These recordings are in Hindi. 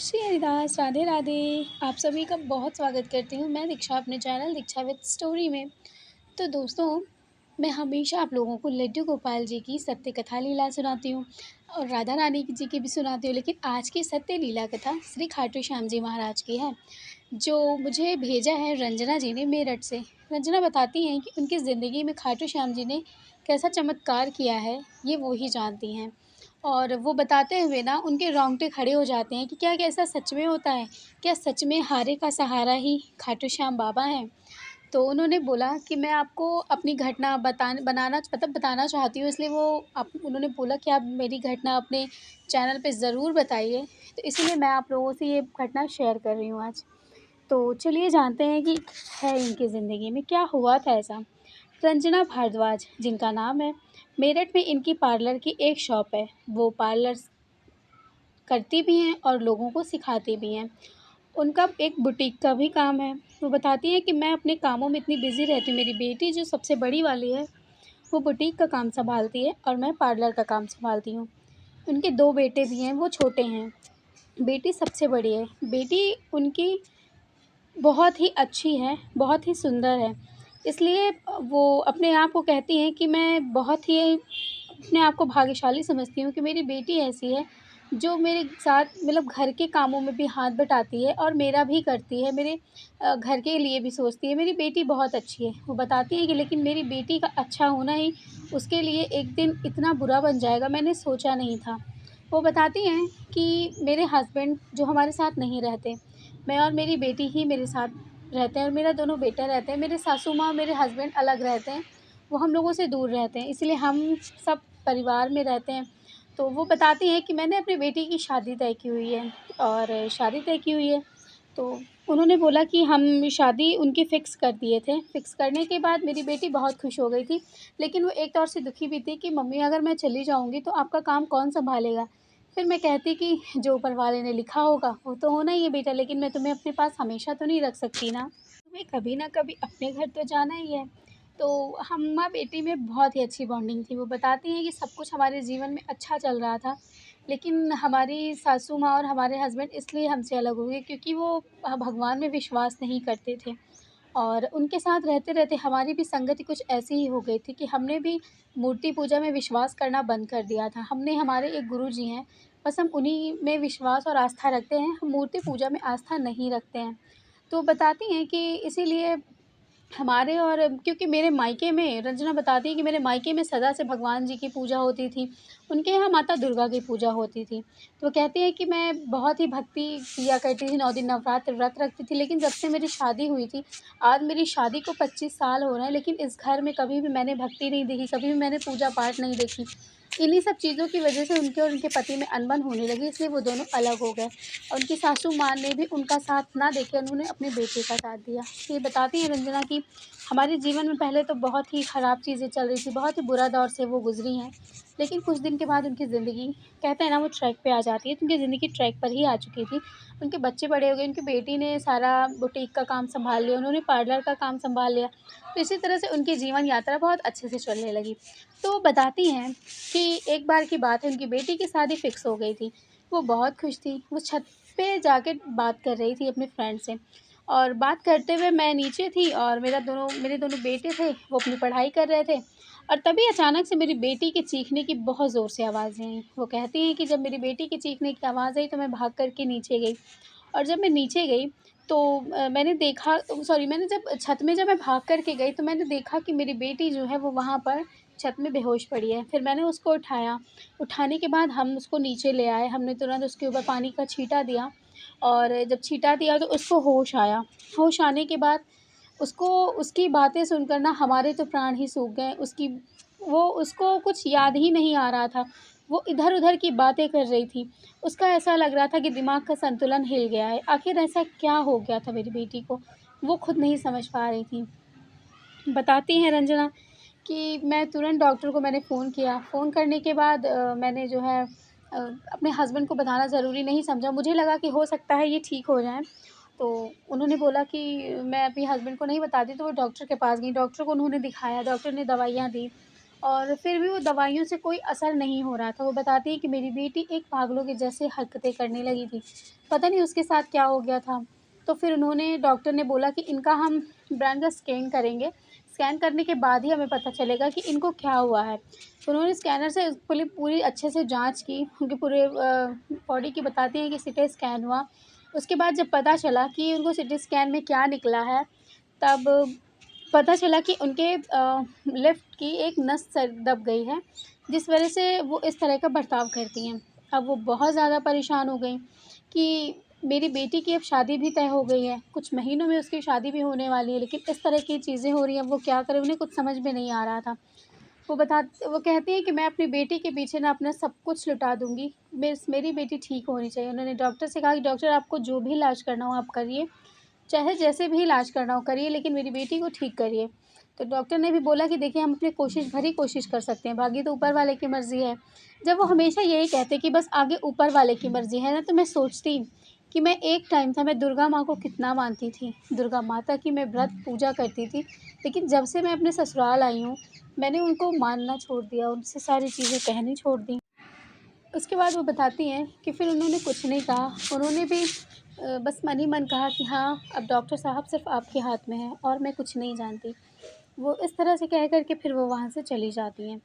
श्री हरिदास, राधे राधे। आप सभी का बहुत स्वागत करती हूँ मैं दीक्षा अपने चैनल दीक्षा विद स्टोरी में। तो दोस्तों, मैं हमेशा आप लोगों को लड्डू गोपाल जी की सत्य कथा लीला सुनाती हूँ और राधा रानी जी की भी सुनाती हूँ, लेकिन आज की सत्य लीला कथा श्री खाटू श्याम जी महाराज की है, जो मुझे भेजा है रंजना जी ने मेरठ से। रंजना बताती हैं कि उनकी ज़िंदगी में खाटू श्याम जी ने कैसा चमत्कार किया है, ये वो ही जानती हैं। और वो बताते हुए ना उनके रोंगटे खड़े हो जाते हैं कि क्या क्या ऐसा सच में होता है? क्या सच में हारे का सहारा ही खाटू श्याम बाबा हैं? तो उन्होंने बोला कि मैं आपको अपनी घटना बताना चाहती हूँ, इसलिए उन्होंने बोला कि आप मेरी घटना अपने चैनल पे ज़रूर बताइए। तो इसीलिए मैं आप लोगों से ये घटना शेयर कर रही हूँ आज। तो चलिए जानते हैं कि है इनकी ज़िंदगी में क्या हुआ था ऐसा। रंजना भारद्वाज जिनका नाम है, मेरठ में इनकी पार्लर की एक शॉप है। वो पार्लर करती भी हैं और लोगों को सिखाती भी हैं। उनका एक बुटीक का भी काम है। वो बताती हैं कि मैं अपने कामों में इतनी बिज़ी रहती हूँ, मेरी बेटी जो सबसे बड़ी वाली है, वो बुटीक का काम सँभालती है और मैं पार्लर का काम सँभालती हूँ। उनके 2 बेटे भी हैं, वो छोटे हैं। बेटी सबसे बड़ी है। बेटी उनकी बहुत ही अच्छी है, बहुत ही सुंदर है। इसलिए वो अपने आप को कहती हैं कि मैं बहुत ही अपने आप को भाग्यशाली समझती हूँ कि मेरी बेटी ऐसी है, जो मेरे साथ मतलब घर के कामों में भी हाथ बटाती है और मेरा भी करती है, मेरे घर के लिए भी सोचती है। मेरी बेटी बहुत अच्छी है। वो बताती हैं कि लेकिन मेरी बेटी का अच्छा होना ही उसके लिए एक दिन इतना बुरा बन जाएगा, मैंने सोचा नहीं था। वो बताती हैं कि मेरे हस्बैंड जो हमारे साथ नहीं रहते, मैं और मेरी बेटी ही मेरे साथ रहते हैं और मेरा दोनों बेटा रहते हैं। मेरे सासू माँ और मेरे हस्बैंड अलग रहते हैं, वो हम लोगों से दूर रहते हैं, इसीलिए हम सब परिवार में रहते हैं। तो वो बताती हैं कि मैंने अपनी बेटी की शादी तय की हुई है और शादी तय की हुई है, तो उन्होंने बोला कि हम शादी उनकी फ़िक्स कर दिए थे। फ़िक्स करने के बाद मेरी बेटी बहुत खुश हो गई थी, लेकिन वो एक तौर से दुखी भी थी कि मम्मी अगर मैं चली जाऊँगी तो आपका काम कौन सँभालेगा? फिर मैं कहती कि जो ऊपर वाले ने लिखा होगा वो तो होना ही है बेटा, लेकिन मैं तुम्हें अपने पास हमेशा तो नहीं रख सकती ना। तुम्हें कभी न कभी अपने घर तो जाना ही है। तो हम माँ-बेटी में बहुत ही अच्छी बॉन्डिंग थी। वो बताती हैं कि सब कुछ हमारे जीवन में अच्छा चल रहा था, लेकिन हमारी सासू माँ और हमारे हस्बैंड इसलिए हमसे अलग हो गए क्योंकि वो भगवान में विश्वास नहीं करते थे। और उनके साथ रहते-रहते हमारी भी संगति कुछ ऐसी ही हो गई थी कि हमने भी मूर्ति पूजा में विश्वास करना बंद कर दिया था। हमने हमारे एक गुरुजी हैं, बस हम उन्हीं में विश्वास और आस्था रखते हैं, हम मूर्ति पूजा में आस्था नहीं रखते हैं। तो बताती हैं कि इसीलिए हमारे और क्योंकि मेरे मायके में रंजना बताती है कि मेरे मायके में सदा से भगवान जी की पूजा होती थी। उनके यहाँ माता दुर्गा की पूजा होती थी। तो वो कहती हैं कि मैं बहुत ही भक्ति किया करती थी, 9 दिन नवरात्र व्रत रखती थी, लेकिन जब से मेरी शादी हुई थी, आज मेरी शादी को 25 साल हो रहे हैं, लेकिन इस घर में कभी भी मैंने भक्ति नहीं देखी, कभी भी मैंने पूजा-पाठ नहीं देखी। इन्हीं सब चीज़ों की वजह से उनके और उनके पति में अनबन होने लगी, इसलिए वो दोनों अलग हो गए और उनकी सासू माँ ने भी उनका साथ ना देके उन्होंने अपने बेटे का साथ दिया। ये बताती हैं रंजना कि हमारे जीवन में पहले तो बहुत ही ख़राब चीज़ें चल रही थी, बहुत ही बुरा दौर से वो गुज़री हैं, लेकिन कुछ दिन के बाद उनकी ज़िंदगी कहते हैं ना वो ट्रैक पे आ जाती है, तो उनकी ज़िंदगी ट्रैक पर ही आ चुकी थी। उनके बच्चे बड़े हो गए, उनकी बेटी ने सारा बुटीक का काम सँभाल लिया, उन्होंने पार्लर का काम सँभाल लिया, तो इसी तरह से उनकी जीवन यात्रा बहुत अच्छे से चलने लगी। तो वो बताती हैं कि एक बार की बात है, उनकी बेटी की शादी फ़िक्स हो गई थी, वो बहुत खुश थी, वो छत पे जाके बात कर रही थी अपने फ्रेंड से और बात करते हुए मैं नीचे थी और मेरे दोनों बेटे थे, वो अपनी पढ़ाई कर रहे थे और तभी अचानक से मेरी बेटी के चीखने की बहुत ज़ोर से आवाज़ें आई। वो कहती हैं कि जब मेरी बेटी के चीखने की आवाज़ आई तो मैं भाग कर के नीचे गई और जब मैं नीचे गई तो मैंने देखा सॉरी मैंने जब छत में जब मैं भाग कर के गई तो मैंने देखा कि मेरी बेटी जो है वो वहाँ पर छत में बेहोश पड़ी है। फिर मैंने उसको उठाया, उठाने के बाद हम उसको नीचे ले आए, हमने तुरंत उसके ऊपर पानी का छींटा दिया और जब छींटा दिया तो उसको होश आया। होश आने के बाद उसको उसकी बातें सुनकर ना हमारे तो प्राण ही सूख गए। उसको कुछ याद ही नहीं आ रहा था। वो इधर-उधर की बातें कर रही थी। उसका ऐसा लग रहा था कि दिमाग का संतुलन हिल गया है। आखिर ऐसा क्या हो गया था मेरी बेटी को? वो खुद नहीं समझ पा रही थी। बताती हैं रंजना कि मैं तुरंत डॉक्टर को मैंने फ़ोन किया। फ़ोन करने के बाद मैंने जो है अपने हस्बैंड को बताना ज़रूरी नहीं समझा। मुझे लगा कि हो सकता है ये ठीक हो जाएँ। तो उन्होंने बोला कि मैं अभी हस्बैंड को नहीं बताती, तो वो डॉक्टर के पास गईं। डॉक्टर को उन्होंने दिखाया, डॉक्टर ने दवाइयाँ दी और फिर भी वो दवाइयों से कोई असर नहीं हो रहा था। वो बताती है कि मेरी बेटी एक पागलों के जैसे हरकतें करने लगी थी। पता नहीं उसके साथ क्या हो गया था। तो फिर उन्होंने डॉक्टर ने बोला कि इनका हम ब्रेन का स्कैन करेंगे। स्कैन करने के बाद ही हमें पता चलेगा कि इनको क्या हुआ है। तो उन्होंने स्कैनर से पूरी पूरी अच्छे से जाँच की, उनके पूरे बॉडी की। बताती हैं कि सीटी स्कैन हुआ। उसके बाद जब पता चला कि उनको सीटी स्कैन में क्या निकला है, तब पता चला कि उनके लिफ्ट की एक नस दब गई है, जिस वजह से वो इस तरह का बर्ताव करती हैं। अब वो बहुत ज़्यादा परेशान हो गईं कि मेरी बेटी की अब शादी भी तय हो गई है, कुछ महीनों में उसकी शादी भी होने वाली है, लेकिन इस तरह की चीज़ें हो रही हैं, अब वो क्या करें, उन्हें कुछ समझ में नहीं आ रहा था। वो कहती हैं कि मैं अपनी बेटी के पीछे ना अपना सब कुछ लुटा दूँगी, मेरी बेटी ठीक होनी चाहिए। उन्होंने डॉक्टर से कहा कि डॉक्टर आपको जो भी इलाज करना हो आप करिए, चाहे जैसे भी इलाज करना हो करिए, लेकिन मेरी बेटी को ठीक करिए। तो डॉक्टर ने भी बोला कि देखिए हम अपनी कोशिश भरी कोशिश कर सकते हैं, बाकी तो ऊपर वाले की मर्ज़ी है। जब वो हमेशा यही कहते कि बस आगे ऊपर वाले की मर्ज़ी है ना, तो मैं सोचती कि मैं एक टाइम था मैं दुर्गा माँ को कितना मानती थी, दुर्गा माता की मैं व्रत पूजा करती थी। लेकिन जब से मैं अपने ससुराल आई हूँ, मैंने उनको मानना छोड़ दिया, उनसे सारी चीज़ें कहनी छोड़ दी। उसके बाद वो बताती हैं कि फिर उन्होंने कुछ नहीं कहा, उन्होंने भी बस मन ही मन कहा कि हाँ, अब डॉक्टर साहब सिर्फ़ आपके हाथ में है और मैं कुछ नहीं जानती। वो इस तरह से कह कर के फिर वो वहाँ से चली जाती हैं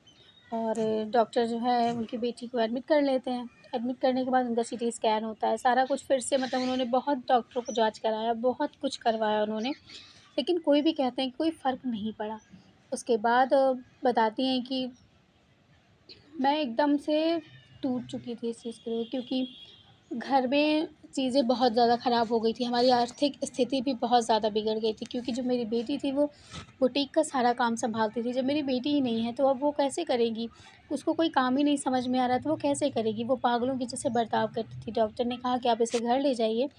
और डॉक्टर जो है उनकी बेटी को एडमिट कर लेते हैं। एडमिट करने के बाद उनका सीटी स्कैन होता है, सारा कुछ फिर से मतलब उन्होंने बहुत डॉक्टरों को जाँच कराया, बहुत कुछ करवाया उन्होंने, लेकिन कोई भी कहते हैं कि कोई फ़र्क नहीं पड़ा। उसके बाद बताती हैं कि मैं एकदम से टूट चुकी थी इस चीज़ के लिए, क्योंकि घर में चीज़ें बहुत ज़्यादा ख़राब हो गई थी, हमारी आर्थिक स्थिति भी बहुत ज़्यादा बिगड़ गई थी, क्योंकि जो मेरी बेटी थी वो बुटीक का सारा काम सँभालती थी। जब मेरी बेटी ही नहीं है तो अब वो कैसे करेगी? उसको कोई काम ही नहीं समझ में आ रहा, तो वो कैसे करेगी? वो पागलों के जैसे बर्ताव करती थी। डॉक्टर ने कहा कि आप इसे घर ले जाइए,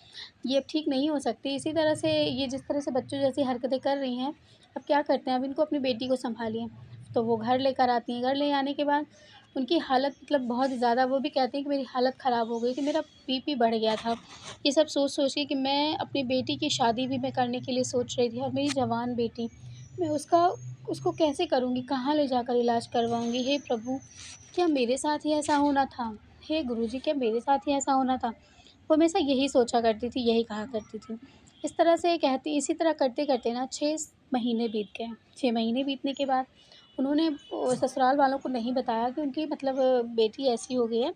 ये अब ठीक नहीं हो सकती। इसी तरह से ये जिस तरह से बच्चों जैसी हरकतें कर रही हैं, अब क्या करते हैं, अब इनको अपनी बेटी को सँभालिए। तो वो घर लेकर आती हैं, घर ले आने के बाद उनकी हालत मतलब बहुत ज़्यादा, वो भी कहती हैं कि मेरी हालत ख़राब हो गई थी, मेरा बीपी बढ़ गया था। ये सब सोच-सोच के कि मैं अपनी बेटी की शादी भी मैं करने के लिए सोच रही थी और मेरी जवान बेटी, मैं उसको कैसे करूँगी? कहाँ ले जाकर इलाज करवाऊँगी? हे प्रभु! क्या मेरे साथ ही ऐसा होना था? हे गुरुजी, क्या मेरे साथ ही ऐसा होना था? वो हमेशा यही सोचा करती थी, यही कहा करती थी। इस तरह से कहती इसी तरह करते-करते ना 6 महीने बीत गए। 6 महीने बीतने के बाद उन्होंने ससुराल वालों को नहीं बताया कि उनकी मतलब बेटी ऐसी हो गई है।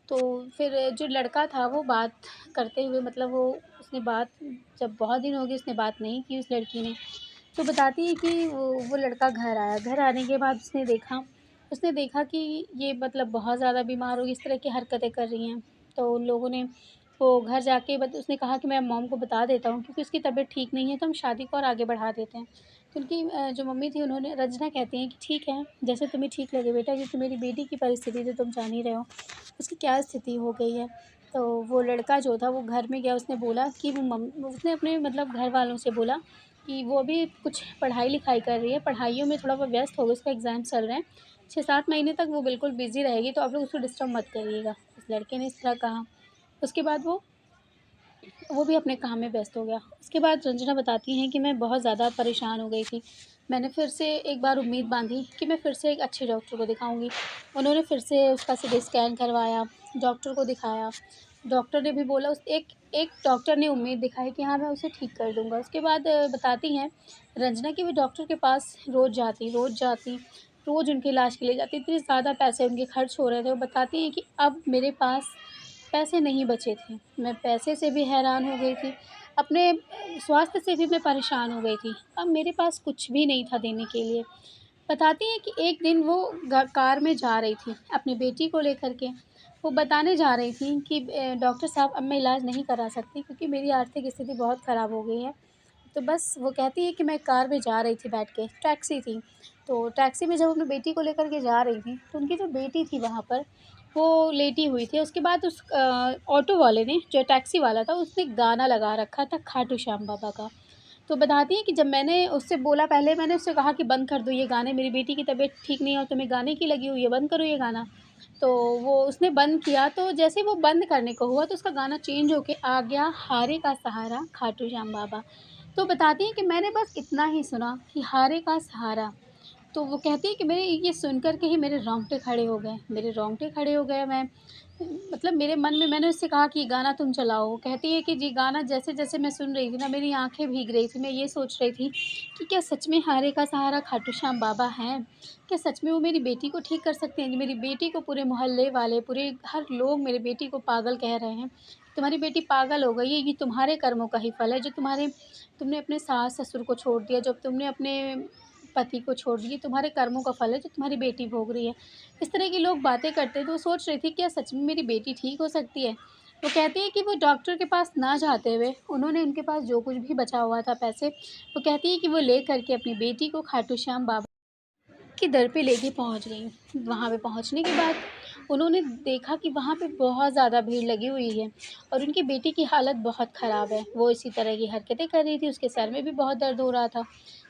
तो फिर जो लड़का था वो बात करते हुए मतलब वो उसने बात जब बहुत दिन हो गए उसने बात नहीं की उस लड़की ने। तो बताती है कि वो लड़का घर आया। घर आने के बाद उसने देखा कि ये मतलब बहुत ज़्यादा बीमार हो गई, इस तरह की हरकतें कर रही हैं। तो उन लोगों ने वो घर जाके उसने कहा कि मैं मॉम को बता देता हूँ, क्योंकि उसकी तबीयत ठीक नहीं है, तो हम शादी को और आगे बढ़ा देते हैं। तो उनकी जो मम्मी थी उन्होंने रंजना कहती हैं कि ठीक है, जैसे तुम्हें ठीक लगे बेटा, क्योंकि मेरी बेटी की परिस्थिति तो तुम जान ही रहे हो, उसकी क्या स्थिति हो गई है। तो वो लड़का जो था वो घर में गया, उसने बोला कि उसने अपने मतलब घर वालों से बोला कि वो अभी कुछ पढ़ाई-लिखाई कर रही है, पढ़ाइयों में थोड़ा वो व्यस्त हो गई, उसका एग्ज़ाम चल रहे हैं। 6-7 महीने तक वो बिल्कुल बिज़ी रहेगी, तो आप लोग उसको डिस्टर्ब मत करिएगा। उस लड़के ने इस तरह कहा। उसके बाद वो भी अपने काम में व्यस्त हो गया। उसके बाद रंजना बताती हैं कि मैं बहुत ज़्यादा परेशान हो गई थी। मैंने फिर से एक बार उम्मीद बाँधी कि मैं फिर से एक अच्छे डॉक्टर को दिखाऊँगी। उन्होंने फिर से उसका सीटी स्कैन करवाया, डॉक्टर को दिखाया। डॉक्टर ने भी बोला उस एक एक डॉक्टर ने उम्मीद दिखाई कि हाँ, मैं उसे ठीक कर दूँगा। उसके बाद बताती हैं रंजना कि वो डॉक्टर के पास रोज़ उनके इलाज के लिए जाती। इतने ज़्यादा पैसे उनके खर्च हो रहे थे। वो बताती हैं कि अब मेरे पास पैसे नहीं बचे थे। मैं पैसे से भी हैरान हो गई थी, अपने स्वास्थ्य से भी मैं परेशान हो गई थी। अब मेरे पास कुछ भी नहीं था देने के लिए। बताती हैं कि एक दिन वो कार में जा रही थी अपनी बेटी को लेकर के। वो बताने जा रही थी कि डॉक्टर साहब अब मैं इलाज नहीं करा सकती, क्योंकि मेरी आर्थिक स्थिति बहुत ख़राब हो गई है। तो बस वो कहती है कि मैं कार में जा रही थी बैठ के, टैक्सी थी। तो टैक्सी में जब अपनी बेटी को लेकर के जा रही थी, तो उनकी जो बेटी थी वहाँ पर, वो लेटी हुई थी। उसके बाद उस ऑटो वाले ने, जो टैक्सी वाला था, उसने गाना लगा रखा था खाटू श्याम बाबा का। तो बताती हैं कि जब मैंने उससे बोला, पहले मैंने उससे कहा कि बंद कर दो ये गाने, मेरी बेटी की तबीयत ठीक नहीं है और तुम्हें गाने की लगी हुई है, बंद करो ये गाना। तो वो उसने बंद किया, तो जैसे ही वो बंद करने को हुआ तो उसका गाना चेंज होके आ गया, हारे का सहारा खाटू श्याम बाबा। तो बताती हैं कि मैंने बस इतना ही सुना कि हारे का सहारा, तो वो कहती है कि मेरे ये सुन कर के ही मेरे रोंगटे खड़े हो गए, मेरे रोंगटे खड़े हो गए। मैं मतलब मेरे मन में मैंने उससे कहा कि गाना तुम चलाओ। वो कहती है कि जी गाना जैसे-जैसे मैं सुन रही थी ना, मेरी आँखें भीग रही थी। मैं ये सोच रही थी कि क्या सच में हारे का सहारा खाटू श्याम बाबा हैं? क्या सच में वो मेरी बेटी को ठीक कर सकते हैं? जी मेरी बेटी को पूरे मोहल्ले वाले, पूरे हर लोग मेरी बेटी को पागल कह रहे हैं। तुम्हारी बेटी पागल हो गई है, ये तुम्हारे कर्मों का ही फल है, जो तुमने अपने सास-ससुर को छोड़ दिया, जब तुमने अपने पति को छोड़ दिया, तुम्हारे कर्मों का फल है जो तुम्हारी बेटी भोग रही है। इस तरह के लोग बातें करते हैं, तो वो सोच रही थी क्या सच में मेरी बेटी ठीक हो सकती है? वो कहती है कि वो डॉक्टर के पास ना जाते हुए उन्होंने उनके पास जो कुछ भी बचा हुआ था पैसे, वो कहती है कि वो ले कर के अपनी बेटी को खाटू श्याम बाबा के दर पे लेके पहुँच गईं। वहाँ पे पहुँचने के बाद उन्होंने देखा कि वहाँ पे बहुत ज़्यादा भीड़ लगी हुई है और उनकी बेटी की हालत बहुत ख़राब है। वो इसी तरह की हरकतें कर रही थी, उसके सर में भी बहुत दर्द हो रहा था।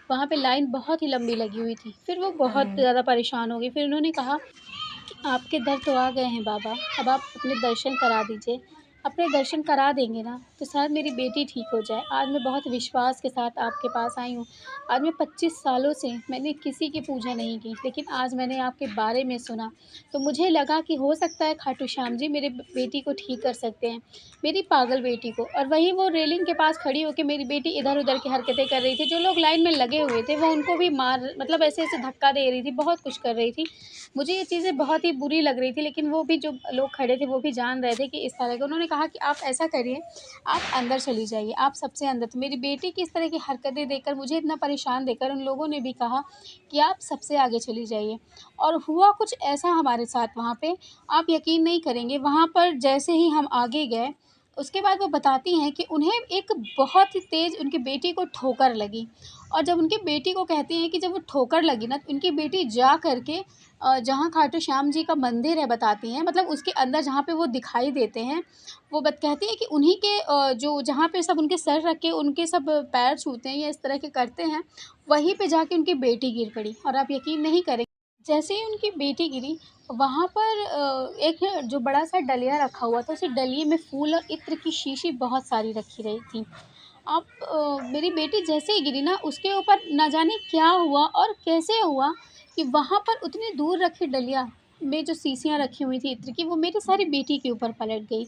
वहाँ पे लाइन बहुत ही लंबी लगी हुई थी। फिर वो बहुत ज़्यादा परेशान हो गई। फिर उन्होंने कहा कि आपके दर तो आ गए हैं बाबा, अब आप अपने दर्शन करा दीजिए। अपने दर्शन करा देंगे ना, तो शायद मेरी बेटी ठीक हो जाए। आज मैं बहुत विश्वास के साथ आपके पास आई हूँ। आज मैं 25 सालों से मैंने किसी की पूजा नहीं की, लेकिन आज मैंने आपके बारे में सुना, तो मुझे लगा कि हो सकता है खाटू श्याम जी मेरे बेटी को ठीक कर सकते हैं, मेरी पागल बेटी को। और वहीं वो रेलिंग के पास खड़ी होके मेरी बेटी इधर-उधर की हरकतें कर रही थी। जो लोग लाइन में लगे हुए थे, वो उनको भी मार मतलब ऐसे-ऐसे धक्का दे रही थी, बहुत कुछ कर रही थी। मुझे ये चीज़ें बहुत ही बुरी लग रही थी, लेकिन वो भी जो लोग खड़े थे वो भी जान रहे थे कि इस तरह का। उन्होंने कहा कि आप ऐसा करिए, आप अंदर चली जाइए, आप सबसे अंदर। तो मेरी बेटी की इस तरह की हरकतें देखकर, मुझे इतना परेशान देखकर उन लोगों ने भी कहा कि आप सबसे आगे चली जाइए। और हुआ कुछ ऐसा हमारे साथ वहाँ पे, आप यकीन नहीं करेंगे, वहाँ पर जैसे ही हम आगे गए, उसके बाद वो बताती हैं कि उन्हें एक बहुत ही तेज़ उनकी बेटी को ठोकर लगी। और जब उनकी बेटी को कहती हैं कि जब वो ठोकर लगी ना, तो उनकी बेटी जा कर के जहाँ खाटू श्याम जी का मंदिर है बताती हैं, मतलब उसके अंदर जहाँ पे वो दिखाई देते हैं, वो कहती हैं कि उन्हीं के जो जहाँ पे सब उनके सर रख के उनके सब पैर छूते हैं या इस तरह के करते हैं, वहीं पे जाके उनकी बेटी गिर पड़ी। और आप यकीन नहीं करेंगे, जैसे ही उनकी बेटी गिरी, वहाँ पर एक जो बड़ा-सा डलिया रखा हुआ था, उसी डलिये में फूल और इत्र की शीशी बहुत सारी रखी रही थी। अब मेरी बेटी जैसे ही गिरी ना, उसके ऊपर ना जाने क्या हुआ और कैसे हुआ कि वहाँ पर उतनी दूर रखी डलिया में जो शीशियाँ रखी हुई थी इत्र की, वो मेरी सारी बेटी के ऊपर पलट गई।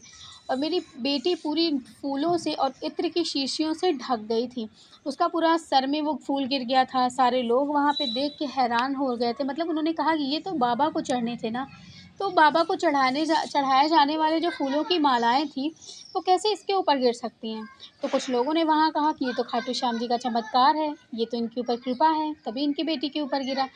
और मेरी बेटी पूरी फूलों से और इत्र की शीशियों से ढक गई थी। उसका पूरा सर में वो फूल गिर गया था। सारे लोग वहाँ पे देख के हैरान हो गए थे। मतलब उन्होंने कहा कि ये तो बाबा को चढ़ने थे ना, तो बाबा को चढ़ाए जाने वाले जो फूलों की मालाएँ थीं, वो कैसे इसके ऊपर गिर सकती हैं? तो कुछ लोगों ने वहाँ कहा कि ये तो खाटू श्याम जी का चमत्कार है, ये तो इनके ऊपर कृपा है, तभी इनकी बेटी के ऊपर गिरा।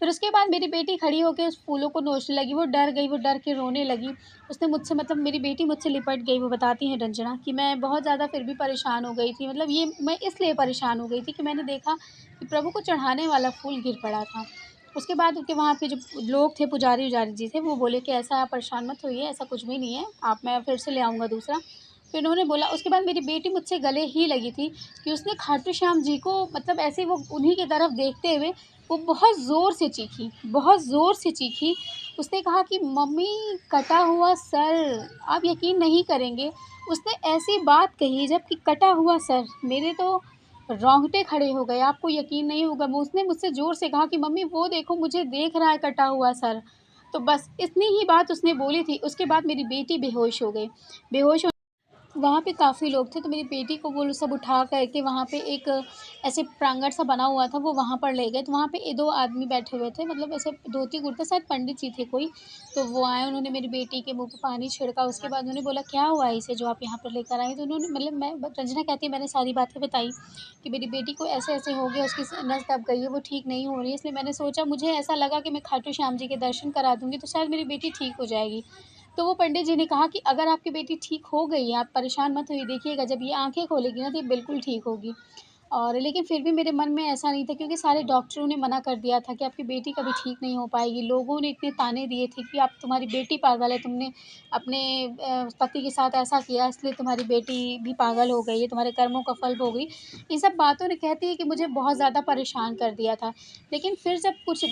फिर उसके बाद मेरी बेटी खड़ी होके उस फूलों को नोचने लगी, वो डर गई, वो डर के रोने लगी। उसने मुझसे मतलब मेरी बेटी मुझसे लिपट गई, वो बताती हैं रंजना कि मैं बहुत ज़्यादा फिर भी परेशान हो गई थी। मतलब ये मैं इसलिए परेशान हो गई थी कि मैंने देखा कि प्रभु को चढ़ाने वाला फूल गिर पड़ा था। उसके बाद उनके वहाँ पे जो लोग थे, पुजारी-उजारी जी थे, वो बोले कि ऐसा आप परेशान मत होइए, ऐसा कुछ भी नहीं है, आप मैं फिर से ले आऊँगा दूसरा। फिर उन्होंने बोला, उसके बाद मेरी बेटी मुझसे गले ही लगी थी कि उसने खाटू श्याम जी को मतलब ऐसे वो उन्हीं की तरफ देखते हुए वो बहुत ज़ोर से चीखी, बहुत ज़ोर से चीखी। उसने कहा कि मम्मी कटा हुआ सर, आप यकीन नहीं करेंगे, उसने ऐसी बात कही जब कि कटा हुआ सर, मेरे तो रोंगटे खड़े हो गए, आपको यकीन नहीं होगा। वो उसने मुझसे ज़ोर से कहा कि मम्मी वो देखो मुझे देख रहा है कटा हुआ सर। तो बस इतनी ही बात उसने बोली थी, उसके बाद मेरी बेटी बेहोश हो गई। बेहोश वहाँ पे काफ़ी लोग थे, तो मेरी बेटी को वो लोग सब उठा कर के वहाँ पे एक ऐसे प्रांगण सा बना हुआ था, वो वहाँ पर ले गए। तो वहाँ पे 2 आदमी बैठे हुए थे, मतलब ऐसे धोती-कुर्ता, शायद पंडित जी थे कोई। तो वो आए, उन्होंने मेरी बेटी के मुँह पे पानी छिड़का। उसके बाद उन्होंने बोला, "क्या हुआ है इसे जो आप यहाँ पर लेकर आई?" तो उन्होंने मतलब मैं रंजना कहती है मैंने सारी बातें बताई कि मेरी बेटी को ऐसे-ऐसे हो गया, उसकी नस दब गई है, वो ठीक नहीं हो रही है। इसलिए मैंने सोचा, मुझे ऐसा लगा कि मैं खाटू श्याम जी के दर्शन करा दूँगी, तो शायद मेरी बेटी ठीक हो जाएगी। तो वो पंडित जी ने कहा कि अगर आपकी बेटी ठीक हो गई है, आप परेशान मत होइए, देखिएगा जब ये आँखें खोलेगी ना तो ये बिल्कुल ठीक होगी। और लेकिन फिर भी मेरे मन में ऐसा नहीं था, क्योंकि सारे डॉक्टरों ने मना कर दिया था कि आपकी बेटी कभी ठीक नहीं हो पाएगी। लोगों ने इतने ताने दिए थे कि आप तुम्हारी बेटी पागल है, तुमने अपने पति के साथ ऐसा किया इसलिए तुम्हारी बेटी भी पागल हो गई है, तुम्हारे कर्मों का फल भोग रही। इन सब बातों ने कहती है कि मुझे बहुत ज़्यादा परेशान कर दिया था। लेकिन फिर जब कुछ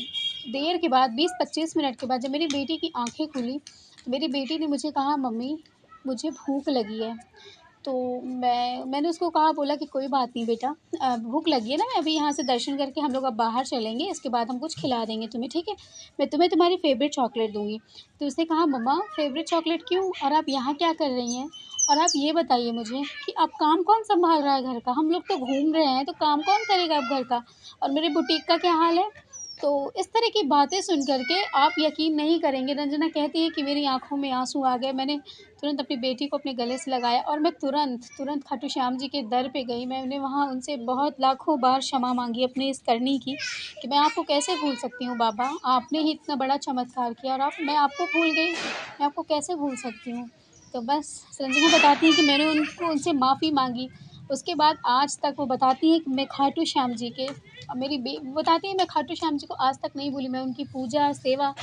देर के बाद 20-25 मिनट के बाद जब मेरी बेटी की आँखें खुली, मेरी बेटी ने मुझे कहा, मम्मी मुझे भूख लगी है। तो मैंने उसको कहा, बोला कि कोई बात नहीं बेटा, भूख लगी है ना, मैं अभी यहाँ से दर्शन करके हम लोग अब बाहर चलेंगे, इसके बाद हम कुछ खिला देंगे तुम्हें, ठीक है? मैं तुम्हें तुम्हारी फ़ेवरेट चॉकलेट दूँगी। तो उसने कहा, मम्मा फ़ेवरेट चॉकलेट क्यों? और आप यहाँ क्या कर रही हैं? और आप ये बताइए मुझे कि अब काम कौन सँभाल रहा है घर का? हम लोग तो घूम रहे हैं, तो काम कौन करेगा अब घर का? और मेरे बुटीक का क्या हाल है? तो इस तरह की बातें सुन कर के आप यकीन नहीं करेंगे, रंजना कहती है कि मेरी आँखों में आँसू आ गए। मैंने तुरंत अपनी बेटी को अपने गले से लगाया और मैं तुरंत खाटू श्याम जी के दर पे गई। मैंने वहाँ उनसे बहुत लाखों बार क्षमा माँगी अपनी इस करनी की, कि मैं आपको कैसे भूल सकती हूँ बाबा? आपने ही इतना बड़ा चमत्कार किया और आप मैं आपको भूल गई, मैं आपको कैसे भूल सकती हूँ? तो बस रंजना बताती हैं कि मैंने उनसे माफ़ी माँगी। उसके बाद आज तक वो बताती हैं कि मैं खाटू श्याम जी के वो बताती हैं, मैं खाटू श्याम जी को आज तक नहीं भूली। मैं उनकी पूजा, सेवा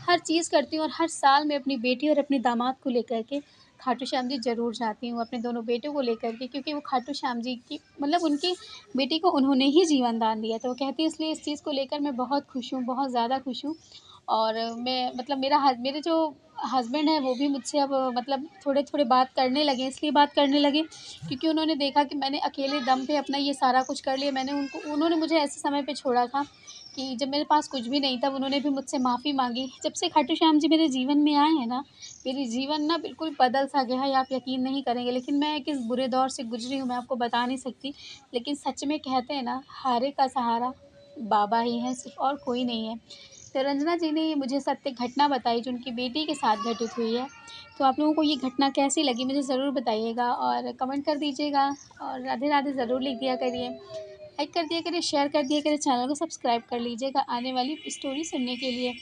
हर चीज़ करती हूँ और हर साल मैं अपनी बेटी और अपने दामाद को लेकर के खाटू श्याम जी ज़रूर जाती हूँ, अपने दोनों बेटों को लेकर के, क्योंकि वो खाटू श्याम जी की मतलब उनकी बेटी को उन्होंने ही जीवन दान दिया। तो वो कहती है, इसलिए इस चीज़ को लेकर मैं बहुत खुश हूँ, बहुत ज़्यादा खुश हूँ। और मैं मतलब मेरे जो हस्बैंड हैं वो भी मुझसे अब मतलब थोड़े-थोड़े बात करने लगे, इसलिए बात करने लगे क्योंकि उन्होंने देखा कि मैंने अकेले दम पे अपना ये सारा कुछ कर लिया। उन्होंने मुझे ऐसे समय पे छोड़ा था कि जब मेरे पास कुछ भी नहीं था, उन्होंने भी मुझसे माफ़ी माँगी। जब से खाटू श्याम जी मेरे जीवन में आए हैं ना, मेरी जीवन ना बिल्कुल बदल सा गया है, आप यकीन नहीं करेंगे। लेकिन मैं किस बुरे दौर से गुज़री हूँ, मैं आपको बता नहीं सकती। लेकिन सच में कहते हैं ना, हारे का सहारा बाबा ही हैं सिर्फ़, और कोई नहीं है। तो रंजना जी ने ये मुझे सत्य घटना बताई जो उनकी बेटी के साथ घटित हुई है। तो आप लोगों को ये घटना कैसी लगी मुझे ज़रूर बताइएगा और कमेंट कर दीजिएगा और राधे-राधे ज़रूर लिख दिया करिए। लाइक कर दिया करिए, शेयर कर दिया करिए, चैनल को सब्सक्राइब कर लीजिएगा आने वाली स्टोरी सुनने के लिए।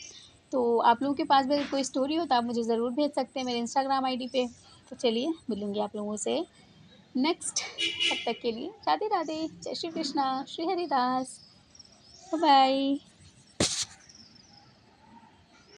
तो आप लोगों के पास भी अगर कोई स्टोरी हो तो आप मुझे ज़रूर भेज सकते हैं मेरे इंस्टाग्राम आईडी पे। तो चलिए मिलूँगी आप लोगों से नेक्स्ट। तब तक के लिए राधे-राधे, जय श्री कृष्णा, श्री हरिदास, बाय बाय।